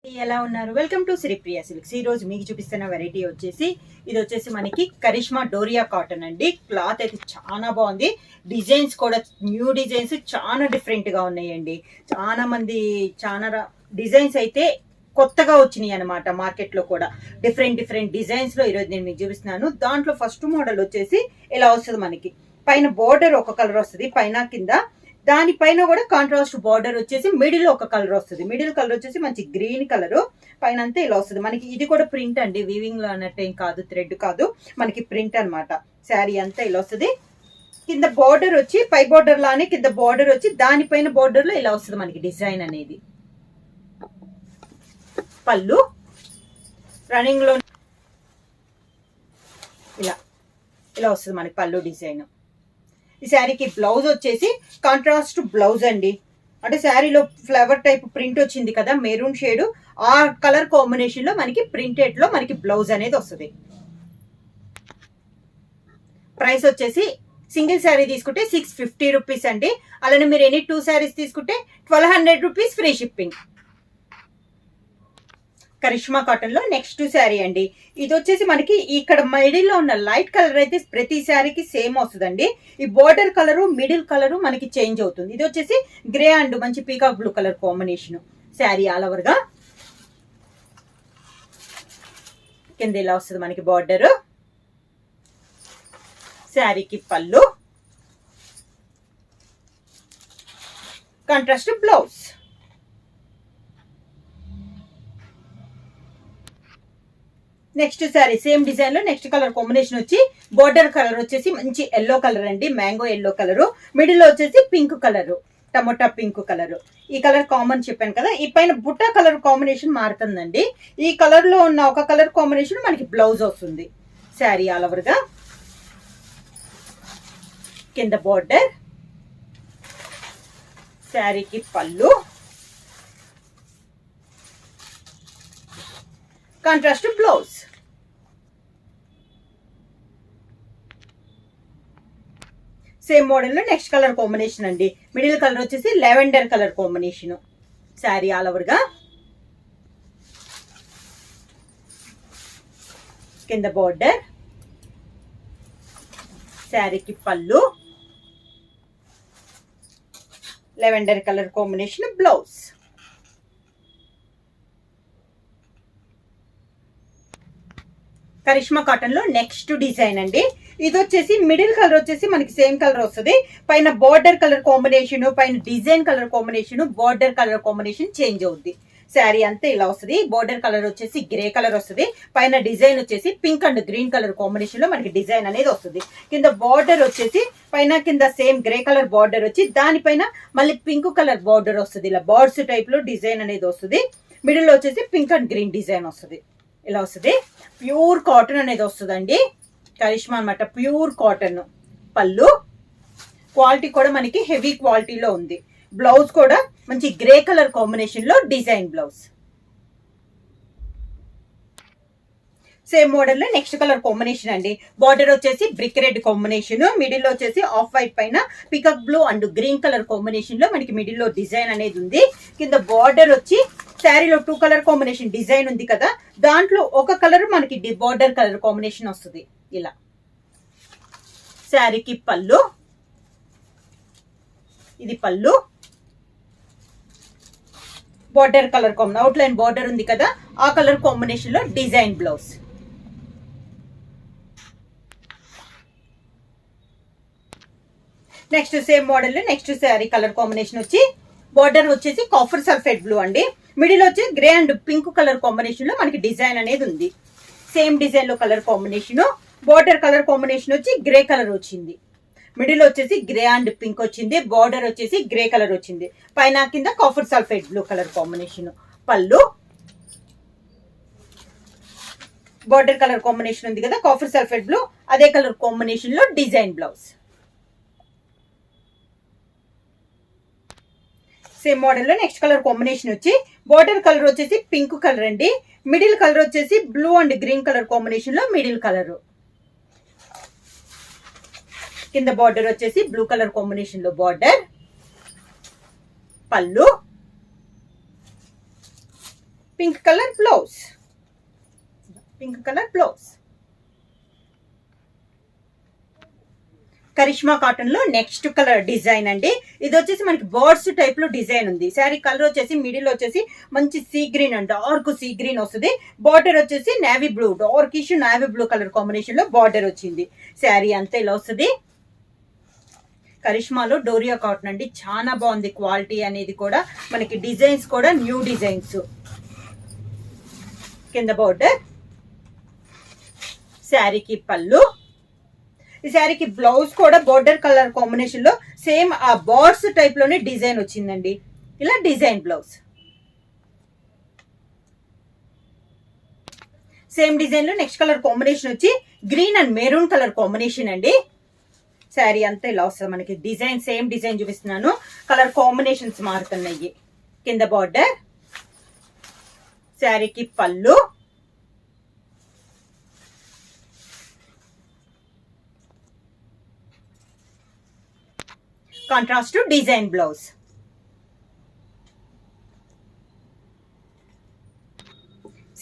ఎలా ఉన్నారు? Welcome to Sripriya silks. ఈ రోజు మీకు చూపిస్తున్న వెరైటీ వచ్చేసి ఇది వచ్చేసి మనకి కరిష్మా డోరియా కాటన్ అండి. క్లాత్ అయితే చాలా బాగుంది. డిజైన్స్ కూడా న్యూ డిజైన్స్ చాలా డిఫరెంట్ గా ఉన్నాయండి. చాలా డిజైన్స్ అయితే కొత్తగా వచ్చినాయి అనమాట. మార్కెట్ లో కూడా డిఫరెంట్ డిజైన్స్ లో ఈరోజు నేను మీకు చూపిస్తున్నాను. దాంట్లో ఫస్ట్ మోడల్ వచ్చేసి ఇలా వస్తుంది. మనకి పైన బోర్డర్ ఒక కలర్ వస్తుంది, పైన కింద దానిపైన కూడా కాంట్రాస్ట్ బార్డర్ వచ్చేసి మిడిల్ ఒక కలర్ వస్తుంది. మిడిల్ కలర్ వచ్చేసి మంచి గ్రీన్ కలర్, పైన అంతా ఇలా వస్తుంది. మనకి ఇది కూడా ప్రింట్ అండి, వీవింగ్ లో అన్నట్టు ఏం కాదు, థ్రెడ్ కాదు, మనకి ప్రింట్ అనమాట. శారీ అంతా ఇలా వస్తుంది. కింద బార్డర్ వచ్చి పై బార్డర్ లానే కింద బార్డర్ వచ్చి దానిపైన బార్డర్ లో ఇలా వస్తుంది మనకి డిజైన్ అనేది. పళ్ళు రన్నింగ్ లో ఇలా ఇలా వస్తుంది మనకి పళ్ళు డిజైన్. ఈ శారీకి బ్లౌజ్ వచ్చేసి కాంట్రాస్ట్ బ్లౌజ్ అండి. అంటే శారీలో ఫ్లవర్ టైప్ ప్రింట్ వచ్చింది కదా, మెరూన్ షేడ్, ఆ కలర్ కాంబినేషన్ లో మనకి ప్రింటెడ్ లో మనకి బ్లౌజ్ అనేది వస్తుంది. ప్రైస్ వచ్చేసి సింగిల్ శారీ తీసుకుంటే 650 రూపీస్ అండి. అలానే మీరు ఎనీ 2 శారీస్ తీసుకుంటే 1200 rupees free shipping. Karishma cotton లో నెక్స్ట్ శారీ అండి. ఇది వచ్చేసి మనకి ఇక్కడ మిడిల్ లో ఉన్న లైట్ కలర్ అయితే ప్రతి శారీకి సేమ్ వస్తుందండి. ఈ బోర్డర్ కలర్ మిడిల్ కలర్ మనకి చేంజ్ అవుతుంది. ఇది వచ్చేసి గ్రే అండ్ మంచి peacock blue colour combination. Sari all over గా కింద ఇలా వస్తుంది మనకి బార్డర్. శారీకి పళ్ళు, contrast blouse. Next sari same design లో నెక్స్ట్ కలర్ కాంబినేషన్ వచ్చి బోర్డర్ కలర్ వచ్చేసి మంచి ఎల్లో కలర్ అండి, మ్యాంగో ఎల్లో కలర్. మిడిల్ లో వచ్చేసి pink colour, tomato pink colour. ఈ కలర్ కామన్ చెప్పాను కదా. ఈ పైన బుట్ట కలర్ కాంబినేషన్ మారుతుందండి. ఈ కలర్ లో ఉన్న ఒక కలర్ కాంబినేషన్ మనకి బ్లౌజ్ వస్తుంది. శారీ ఆల్ ఓవర్ గా కింద బోర్డర్, శారీకి పళ్ళు, కాంట్రాస్ట్ బ్లౌజ్. సేమ్ మోడల్ లో నెక్స్ట్ కలర్ కాంబినేషన్ అండి. మిడిల్ కలర్ వచ్చేసి lavender colour combination. Sari all over గా కింద బోర్డర్, శారీకి పళ్ళు, lavender colour combination blouse. Karishma cotton లో నెక్స్ట్ డిజైన్ అండి. ఇది వచ్చేసి మిడిల్ కలర్ వచ్చేసి మనకి సేమ్ కలర్ వస్తుంది. పైన బార్డర్ కలర్ కాంబినేషన్, పైన design colour combination, border colour combination change అవుద్ది. శారీ అంతా ఇలా వస్తుంది. బార్డర్ కలర్ వచ్చేసి గ్రే కలర్ వస్తుంది. పైన డిజైన్ వచ్చేసి pink and green colour combination లో మనకి డిజైన్ అనేది వస్తుంది. కింద బార్డర్ వచ్చేసి పైన కింద సేమ్ గ్రే కలర్ బార్డర్ వచ్చి దానిపైన మళ్ళీ పింక్ కలర్ బార్డర్ వస్తుంది. ఇలా బార్డ్స్ టైప్ లో డిజైన్ అనేది వస్తుంది. మిడిల్ లో వచ్చేసి పింక్ అండ్ గ్రీన్ డిజైన్ వస్తుంది. ఇలా వస్తుంది. ప్యూర్ కాటన్ అనేది వస్తుందండి. కరిష్మా అనమాట, ప్యూర్ కాటన్. పళ్ళు క్వాలిటీ కూడా మనకి హెవీ క్వాలిటీలో ఉంది. బ్లౌజ్ కూడా మంచి గ్రే కలర్ కాంబినేషన్ లో డిజైన్ బ్లౌజ్. సేమ్ మోడల్ లో నెక్స్ట్ కలర్ కాంబినేషన్ అండి. బార్డర్ వచ్చేసి బ్రిక్ రెడ్ కాంబినేషన్, మిడిల్ లో వచ్చేసి ఆఫ్ వైట్ పైన peacock blue and green colour combination లో మనకి మిడిల్ లో డిజైన్ అనేది ఉంది. కింద బార్డర్ వచ్చి శారీలో 2 కలర్ కాంబినేషన్ డిజైన్ ఉంది కదా, దాంట్లో ఒక కలర్ మనకి బార్డర్ కలర్ కాంబినేషన్ వస్తుంది. ఇలా శారీకి పళ్ళు, ఇది పళ్ళు, border colour combination out line border ఉంది కదా, ఆ కలర్ కాంబినేషన్ లో design blouse. Next same model లో నెక్స్ట్ శారీ కలర్ కాంబినేషన్ వచ్చి బార్డర్ వచ్చేసి కాఫర్ సల్ఫేట్ బ్లూ అండి. మిడిల్ వచ్చి grey and pink colour combination లో మనకి డిజైన్ అనేది ఉంది. సేమ్ డిజైన్ లో colour combination, border colour combination వచ్చి గ్రే కలర్ వచ్చింది. మిడిల్ వచ్చేసి గ్రే అండ్ పింక్ వచ్చింది. బార్డర్ వచ్చేసి గ్రే కలర్ వచ్చింది. పైన కింద copper sulphate blue colour combination. పళ్ళు బార్డర్ కలర్ కాంబినేషన్ ఉంది కదా, కాఫర్ సల్ఫేట్ బ్లూ, అదే కలర్ కాంబినేషన్ లో డిజైన్ బ్లౌజ్. సేమ్ మోడల్ లో నెక్స్ట్ కలర్ కాంబినేషన్ వచ్చి బార్డర్ కలర్ వచ్చేసి పింక్ కలర్ అండి. మిడిల్ కలర్ వచ్చేసి blue and green colour combination లో మిడిల్ కలర్. కింద బార్డర్ వచ్చేసి బ్లూ కలర్ కాంబినేషన్ లో బార్డర్, పళ్ళు, pink colour blouse, pink colour blouse. Karishma cotton లో నెక్స్ట్ కలర్ డిజైన్ అండి. ఇది వచ్చేసి మనకి బర్డ్స్ టైప్ లో డిజైన్ ఉంది. శారీ కలర్ వచ్చేసి మిడిల్ వచ్చేసి మంచి sea green and dark sea green వస్తుంది. బార్డర్ వచ్చేసి navy blue, dark issue navy blue colour combination లో బార్డర్ వచ్చింది. శారీ అంతా ఇలా వస్తుంది. కరిష్మాలో డోరియా కాటన్ అండి, చాలా బాగుంది క్వాలిటీ అనేది కూడా. మనకి డిజైన్స్ కూడా న్యూ డిజైన్స్. కింద బార్డర్, శారీకి పళ్ళు, ఈ శారీకి బ్లౌజ్ కూడా బోర్డర్ కలర్ కాంబినేషన్ లో సేమ్ ఆ బర్డ్స్ టైప్ లోనే డిజైన్ వచ్చిందండి. ఇలా డిజైన్ బ్లౌజ్, సేమ్ డిజైన్ లో నెక్స్ట్ కలర్ కాంబినేషన్ వచ్చి green and maroon colour combination అండి. శారీ అంతా ఇలా వస్తుంది మనకి. డిజైన్ సేమ్ డిజైన్ చూపిస్తున్నాను, కలర్ కాంబినేషన్స్ మారుతున్నాయి. కింద బార్డర్, శారీకి పళ్ళు, contrast design blouse.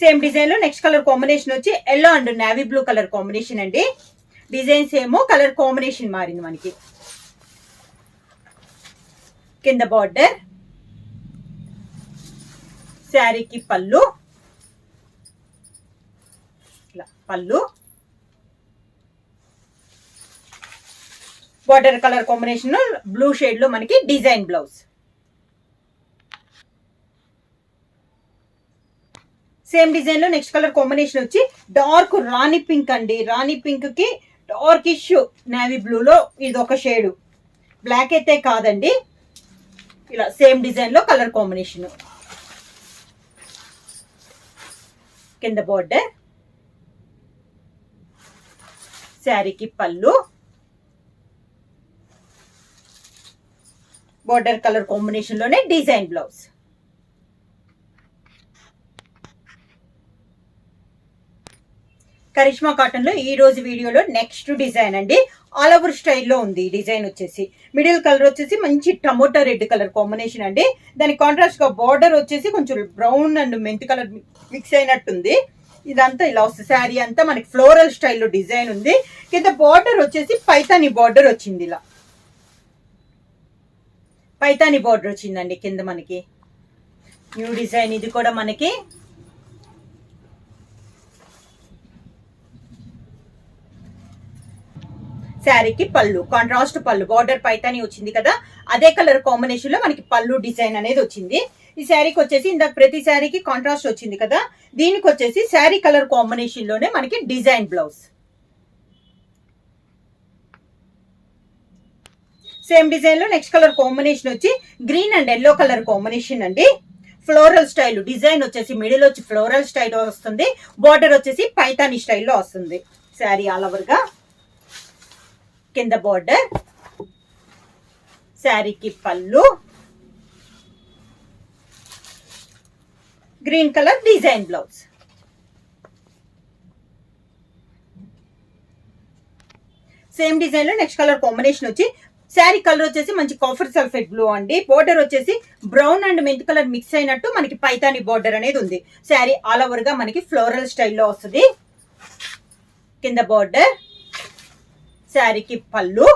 Same design లో నెక్స్ట్ కలర్ కాంబినేషన్ వచ్చి yellow and navy blue colour combination అండి. డిజైన్స్ ఏమో కలర్ కాంబినేషన్ మారింది మనకి. కింద బార్డర్, శారీకి పళ్ళు, ఇలా పళ్ళు, border colour combination blue shade లో మనకి డిజైన్ బ్లౌజ్. సేమ్ డిజైన్ లో నెక్స్ట్ కలర్ కాంబినేషన్ వచ్చి డార్క్ రాణి పింక్ అండి. రాణి పింక్ కి డార్క్ ఇష్యూ నేవీ బ్లూ లో ఇది ఒక షేడ్, బ్లాక్ అయితే కాదండి. ఇలా సేమ్ డిజైన్ లో కలర్ కాంబినేషన్. కింద బార్డర్, శారీకి పళ్ళు, బోర్డర్ కలర్ కాంబినేషన్ లోనే డిజైన్ బ్లౌజ్. కరిష్మా కాటన్ లో ఈ రోజు వీడియోలో నెక్స్ట్ డిజైన్ అండి. ఆల్ ఓవర్ స్టైల్లో ఉంది. డిజైన్ వచ్చేసి మిడిల్ కలర్ వచ్చేసి మంచి టమోటా రెడ్ కలర్ కాంబినేషన్ అండి. దాని కాంట్రాస్ట్ గా బార్డర్ వచ్చేసి కొంచెం బ్రౌన్ అండ్ మెంతి కలర్ మిక్స్ అయినట్టుంది. ఇదంతా ఇలా వస్తుంది. శారీ అంతా మనకి ఫ్లోరల్ స్టైల్లో డిజైన్ ఉంది. కింద బార్డర్ వచ్చేసి పైతాని బార్డర్ వచ్చింది. ఇలా పైతాని బార్డర్ వచ్చిందండి కింద మనకి. న్యూ డిజైన్ ఇది కూడా మనకి. శారీకి పళ్ళు, కాంట్రాస్ట్ పళ్ళు, బార్డర్ పైతాని వచ్చింది కదా, అదే కలర్ కాంబినేషన్ లో మనకి పళ్ళు డిజైన్ అనేది వచ్చింది. ఈ శారీకి వచ్చేసి ఇందాక ప్రతి శారీకి కాంట్రాస్ట్ వచ్చింది కదా, దీనికి వచ్చేసి శారీ కలర్ కాంబినేషన్ లోనే మనకి డిజైన్ బ్లౌజ్. సేమ్ డిజైన్ లో నెక్స్ట్ కలర్ కాంబినేషన్ వచ్చి green and yellow colour combination అండి. ఫ్లోరల్ స్టైల్ డిజైన్ వచ్చేసి మిడిల్ వచ్చి ఫ్లోరల్ స్టైల్ వస్తుంది. బార్డర్ వచ్చేసి పైతాని స్టైల్లో వస్తుంది. శారీ ఆల్ ఓవర్ గా. కింద బార్డర్, శారీకి పళ్ళు, green colour design blouse. Same design లో నెక్స్ట్ కలర్ కాంబినేషన్ వచ్చి శారీ కలర్ వచ్చేసి మంచి కాఫర్ సల్ఫేట్ బ్లూ అండి. బోర్డర్ వచ్చేసి brown and mint colour mix అయినట్టు మనకి పైతాని బోర్డర్ అనేది ఉంది. శారీ ఆల్ ఓవర్ గా మనకి ఫ్లోరల్ స్టైల్లో వస్తుంది. కింద బార్డర్, శారీకి పళ్ళు,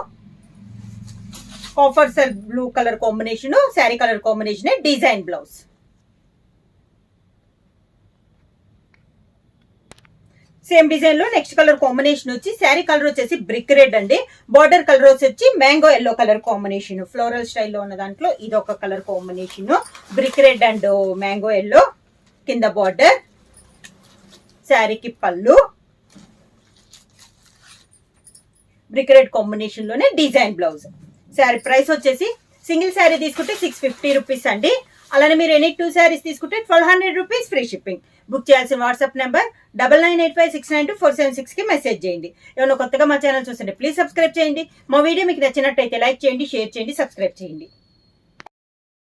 copper sulphate blue colour combination, sari colour combination design blouse. Same design లో నెక్స్ట్ కలర్ కాంబినేషన్ వచ్చి శారీ కలర్ వచ్చేసి బ్రిక్ రెడ్ అండి. బార్డర్ కలర్ వచ్చి mango yellow colour combination. Floral స్టైల్లో ఉన్న దాంట్లో ఇది ఒక colour combination, brick red and mango yellow. కింద బార్డర్, శారీకి పళ్ళు, బ్రిక్ రెడ్ కాంబినేషన్ లోనే డిజైన్ బ్లౌజ్. శారీ ప్రైస్ వచ్చేసి సింగిల్ శారీ తీసుకుంటే 650 రూపీస్ అండి. అలానే మీరు ఎనీ 2 శారీస్ తీసుకుంటే 1200 రూపీస్ ఫ్రీ షిప్పింగ్. బుక్ చేయాల్సిన వాట్సాప్ నెంబర్ 9985692476 కి మెసేజ్ చేయండి. ఏమైనా కొత్తగా మా ఛానల్ చూస్తుంటే ప్లీజ్ సబ్స్క్రైబ్ చేయండి. మా వీడియో మీకు నచ్చినట్టయితే లైక్ చేయండి, షేర్ చేయండి, సబ్స్క్రైబ్ చేయండి.